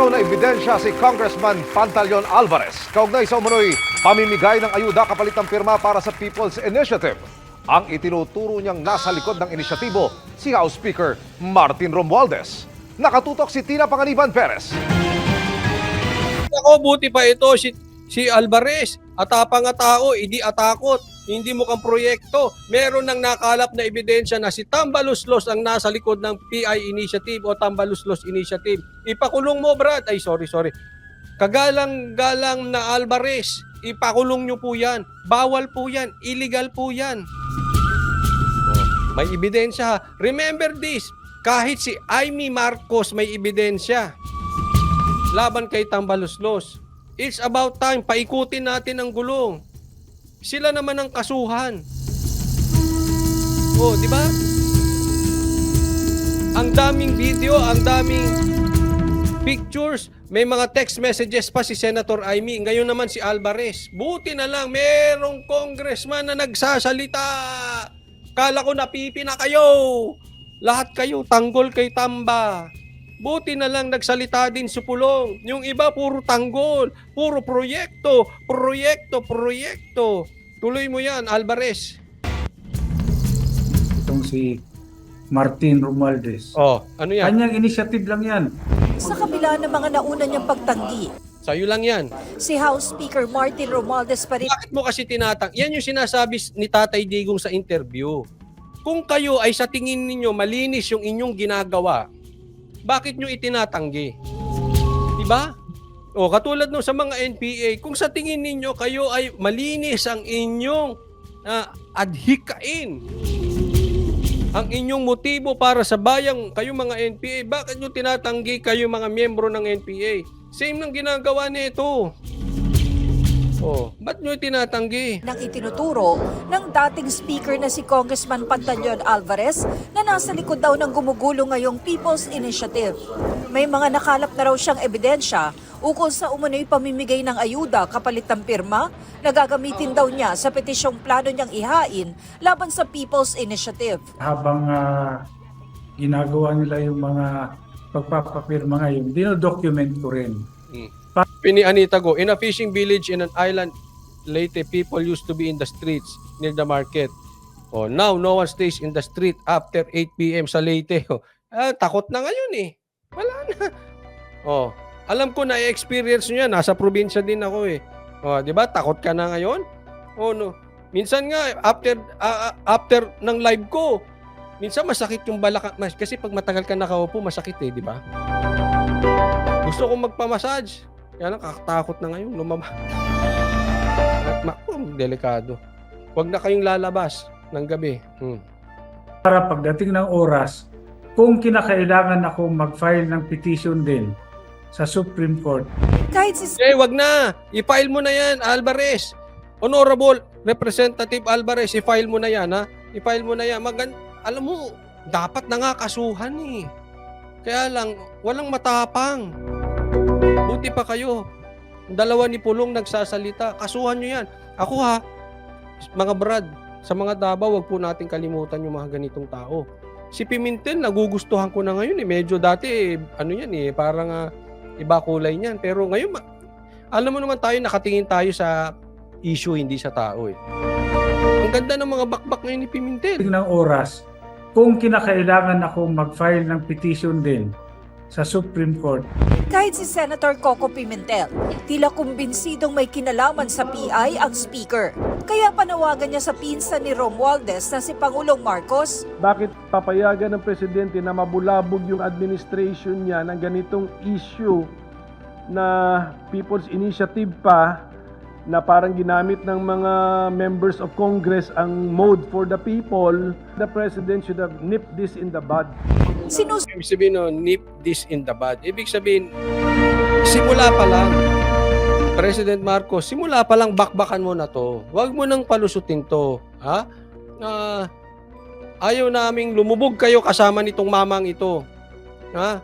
na ebidensya si Congressman Pantaleon Alvarez kaugnay sa umunoy pamimigay ng ayuda kapalit ng pirma para sa People's Initiative. Ang itinuturo niyang nasa likod ng inisyatibo si House Speaker Martin Romualdez. Nakatutok si Tina Panganiban Perez. Ako, buti pa ito si Alvarez. Atapang nga tao, hindi atakot. Hindi mo kang proyekto. Meron nang nakalap na ebidensya na si Tambaluslos ang nasa likod ng PI Initiative o Tambaluslos Initiative. Ipakulong mo, Brad. Ay, sorry. Kagalang-galang na Alvarez. Ipakulong nyo po yan. Bawal po yan. Illegal po yan. May ebidensya. Remember this. Kahit si Amy Marcos may ebidensya laban kay Tambaluslos. It's about time. Paikutin natin ang gulong. Sila naman ang kasuhan. Oh, di ba? Ang daming video, ang daming pictures. May mga text messages pa si Senator Amy. Ngayon naman si Alvarez. Buti na lang, merong congressman na nagsasalita. Kala ko napipi na kayo. Lahat kayo, tanggol kay Tamba. Buti na lang nagsalita din si Pulong. Yung iba puro tanggol, puro proyekto. Tuloy mo yan, Alvarez. Itong si Martin Romualdez. Oh, ano yan? Kanyang initiative lang yan. Sa kabila ng mga nauna niyang pagtanggi, Sa'yo lang yan. si House Speaker Martin Romualdez pa rin Bakit mo kasi tinatang? Yan yung sinasabi ni Tatay Digong sa interview. Kung kayo ay sa tingin ninyo malinis yung inyong ginagawa, bakit nyo itinatanggi? Diba? O katulad no sa mga NPA, kung sa tingin ninyo kayo ay malinis ang inyong adhikain, ang inyong motibo para sa bayang kayo mga NPA, bakit nyo tinatanggi kayo mga miyembro ng NPA? Same ng ginagawa nito. Oh, ba't nyo tinatanggi? nang itinuturo ng dating speaker na si Congressman Pantaleon Alvarez na nasa likod daw ng gumugulo ngayong People's Initiative. May mga nakalap na raw siyang ebidensya ukol sa umunoy pamimigay ng ayuda kapalit ng pirma na gagamitin daw niya sa petisyong plano niyang ihain laban sa People's Initiative. Habang ginagawa nila yung mga pagpapapirma ngayon, dinodocument ko rin. Pini Anita Go, in a fishing village in an island, Leyte, people used to be in the streets near the market. Oh, now no one stays in the street after 8 p.m. sa Leyte. Oh, takot na ngayon eh. Wala na. Oh, alam ko na i-experience nyo yan. Nasa probinsya din ako eh. Oh, di ba? Takot ka na ngayon? Oh no. Minsan nga after ng live ko, minsan masakit yung balakang kasi pag matagal ka nakaupo, masakit eh, di ba? Gusto kong magpa-massage. Kaya lang, kakatakot na ngayon. Lumabas. Delikado. Huwag na kayong lalabas ng gabi. Para pagdating ng oras, kung kinakailangan ako mag-file ng petition din sa Supreme Court, Kahit si Wag na. I-file mo na yan, Alvarez. Honorable Representative Alvarez, i-file mo na yan, ha? I-file mo na yan. Alam mo, dapat na nga kasuhan eh. Kaya lang, walang matapang. Buti pa kayo. Dalawa ni Pulong nagsasalita. Kasuhan nyo yan. Ako ha, mga Brad, sa mga Davao, wag po natin kalimutan yung mga ganitong tao. Si Pimentel, nagugustuhan ko na ngayon eh. Medyo dati, ano yan eh, parang iba kulay niyan. Pero ngayon, alam mo naman tayo, nakatingin tayo sa issue, hindi sa tao eh. Ang ganda ng mga bakbak ngayon ni Pimentel. ng oras, kung kinakailangan ako mag-file ng petition din sa Supreme Court, Kahit si Senator Coco Pimentel, tila kumbinsidong may kinalaman sa PI ang speaker. Kaya panawagan niya sa pinsan ni Romualdez na si Pangulong Marcos. Bakit papayagan ng presidente na mabulabog yung administration niya ng ganitong issue na People's Initiative pa na parang ginamit ng mga members of Congress ang mode for the people? The president should have nipped this in the bud. Ibig sabihin, no, nip this in the bud. Ibig sabihin, simula pa lang, President Marcos, simula pa lang bakbakan mo na to. Huwag mo nang palusutin to. Ha? Ayaw naming lumubog kayo kasama nitong mamang ito. Ha?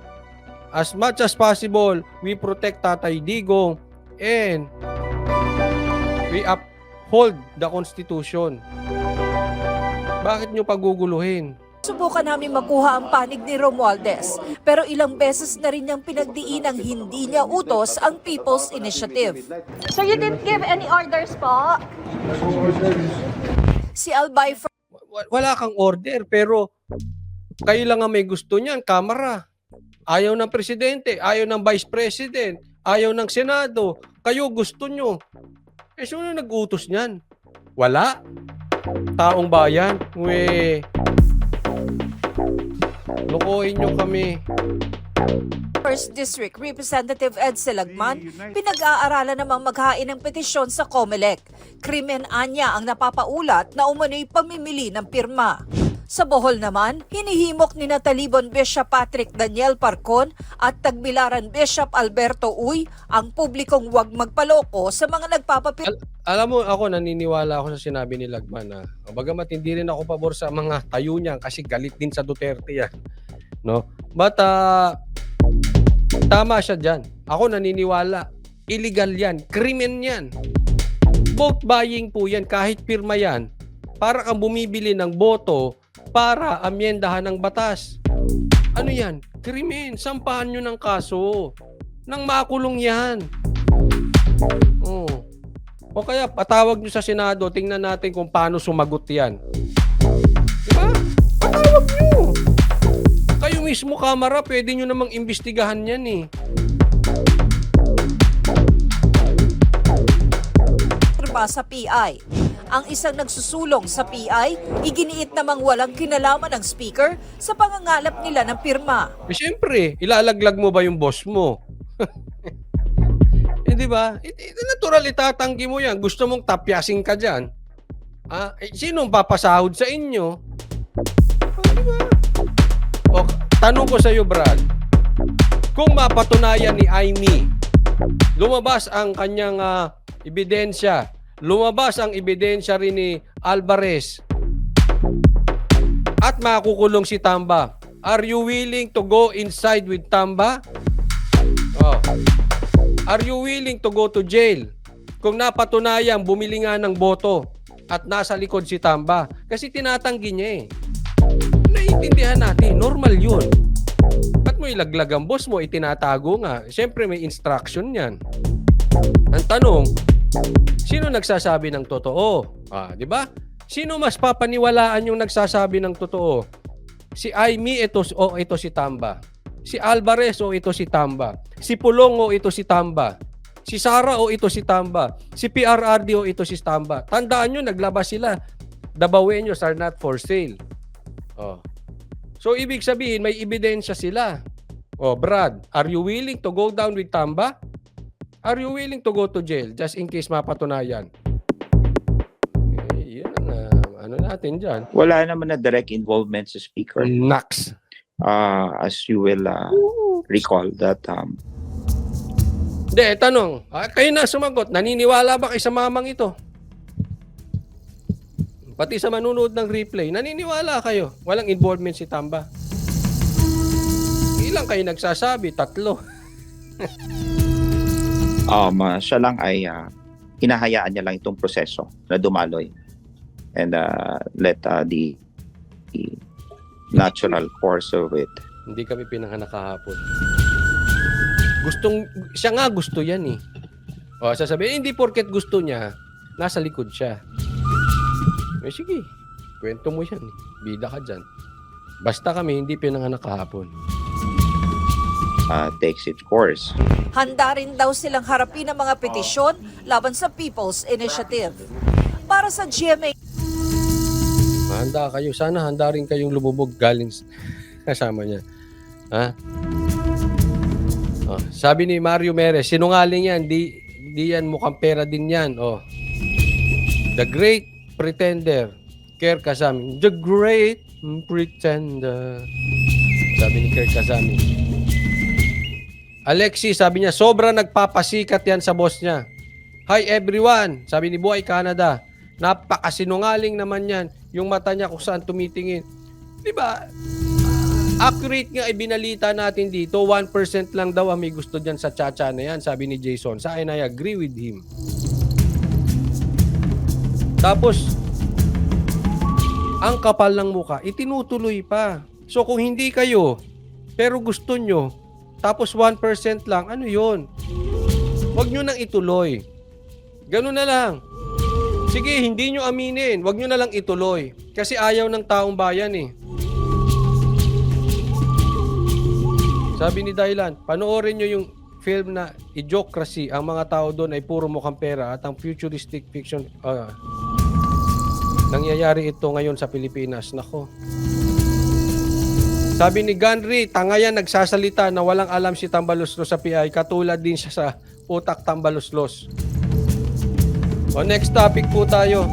As much as possible, we protect Tatay Digong and we uphold the Constitution. Bakit nyo paguguluhin? Subukan namin makuha ang panig ni Romualdez, pero ilang beses na rin niyang pinagdiinang hindi niya utos ang People's Initiative. So you didn't give any orders po? Si Albay Wala kang order, pero kayo lang ang may gusto niyan, Kamara. Ayaw ng Presidente, ayaw ng Vice President, ayaw ng Senado. Kayo gusto nyo. Sino nag-utos niyan? Wala. Taong bayan. Lokohin nyo kami. First District Representative Ed Selagman, pinag-aaralan namang maghain ng petisyon sa COMELEC. Krimen anya ang napapaulat na umano'y pamimili ng pirma. Sa Bohol naman, hinihimok ni Natalibon Bishop Patrick Daniel Parcon at Tagbilaran Bishop Alberto Uy ang publikong huwag magpaloko sa mga nagpapapirma. Alam mo, ako naniniwala ako sa sinabi ni Lagman. Bagamat hindi rin ako pabor sa mga tayo niya kasi galit din sa Duterte yan. No? But tama siya dyan. Ako naniniwala. Illegal yan. Krimen yan. Vote buying po yan. Kahit pirma yan. Para kang bumibili ng boto para amyendahan ng batas. Ano yan? Krimen. Sampahan nyo ng kaso. Nang makulong yan. Oh. O kaya patawag nyo sa Senado. Tingnan natin kung paano sumagot yan. Diba? Patawag nyo. Kayo mismo, Kamara, pwede nyo namang imbestigahan yan eh. Sa PI. Ang isang nagsusulong sa PI, iginiit namang walang kinalaman ng speaker sa pangangalap nila ng pirma. Siyempre, ilalaglag mo ba yung boss mo? Di ba? Natural, itatanggi mo yan. Gusto mong tapyasin ka dyan. Sinong papasahod sa inyo? Diba? O, tanong ko sa iyo, Brad. Kung mapatunayan ni Aimee, lumabas ang kanyang ebidensya, lumabas ang ebidensya rin ni Alvarez, at makukulong si Tamba, are you willing to go inside with Tamba? Oh. Are you willing to go to jail kung napatunayan bumili nga ng boto at nasa likod si Tamba? Kasi tinatanggi niya eh. Naiintindihan natin, normal yun. Ba't mo ilaglag ang boss mo, itinatago nga? Siyempre may instruction yan. Ang tanong, sino nagsasabi ng totoo? Di ba? Sino mas papaniwalaan yung nagsasabi ng totoo? Si Aimee ito si Tamba. Si Alvarez ito si Tamba. Si Pulong ito si Tamba. Si Sara ito si Tamba. Si PRRD ito si Tamba. Tandaan nyo, naglabas sila. The Baweños are not for sale. So ibig sabihin may ebidensya sila. Brad, are you willing to go down with Tamba? Are you willing to go to jail just in case mapatunayan? Yun ang natin dyan. Wala naman na direct involvement sa speaker. Nax. As you will recall that Hindi, tanong. Kayo na sumagot. Naniniwala ba kayo sa mamang ito? Pati sa manunood ng replay, naniniwala kayo. Walang involvement si Tamba. Ilang kayo nagsasabi? 3. siya lang ay hinahayaan niya lang itong proseso na dumaloy and let the natural course of it. Hindi kami pinanganak kahapon. Siya nga gusto yan eh. Sasabihin, hindi porket gusto niya, nasa likod siya. Sige, kwento mo yan. Bida ka dyan. Basta kami, hindi pinanganak kahapon. Takes its course. Handa rin daw silang harapin ang mga petisyon laban sa People's Initiative. Para sa GMA, Handa kayo. Sana handa rin kayong lumubog galing kasama niya. Sabi ni Mario Merez, sinungaling yan. Di yan mukhang pera din yan. The Great Pretender. Kerr Kasami. The Great Pretender. Sabi ni Kerr Kasami. Alexis, sabi niya, sobra nagpapasikat yan sa boss niya. Hi everyone, sabi ni Buhay Canada. Napakasinungaling naman yan. Yung mata niya kung saan tumitingin. Diba? Accurate nga ibinalita natin dito. 1% lang daw ang may gusto dyan sa chacha na yan, sabi ni Jason. Sa akin, I agree with him. Tapos, ang kapal ng muka, itinutuloy pa. So kung hindi kayo, pero gusto nyo, tapos 1% lang, ano yun? Huwag nyo nang ituloy. Ganun na lang. Sige, hindi nyo aminin. Huwag nyo na lang ituloy. Kasi ayaw ng taong bayan eh. Sabi ni Dailan, panoorin nyo yung film na Idiocracy. Ang mga tao doon ay puro mukhang pera at ang futuristic fiction. Nangyayari ito ngayon sa Pilipinas. Nako. Sabi ni Ganri, tanga yan nagsasalita na walang alam si Tambaluslos sa PI. Katulad din siya sa utak Tambaluslos. O next topic po tayo.